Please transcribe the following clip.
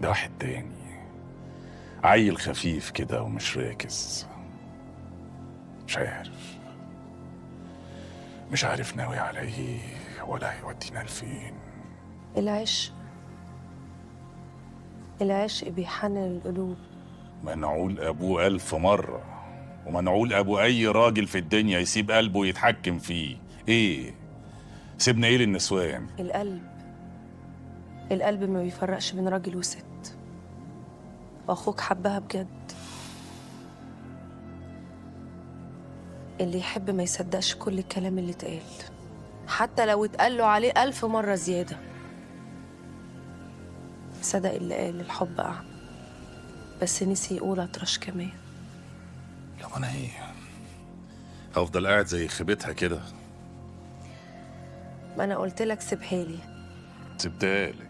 ده واحد تاني، عيل خفيف كده ومش راكز. مش عارف ناوي على ايه ولا هيودينا لفين. العشق، العشق بيحنن القلوب. منعول ابوه 1000 مرة، ومنعول ابو اي راجل في الدنيا يسيب قلبه ويتحكم فيه. ايه سيبنا ايه للنسوان؟ القلب ما بيفرقش بين راجل وست، واخوك حبها بجد. اللي يحب ما يصدقش كل الكلام اللي اتقال، حتى لو اتقال له عليه 1000 مرة زيادة. صدق اللي قال الحب أعمى، بس نسي يقول أطرش كمان. لو انا ايه هفضل قاعد زي خيبتها كده؟ ما أنا قلت لك سيبها لي. سبتهالك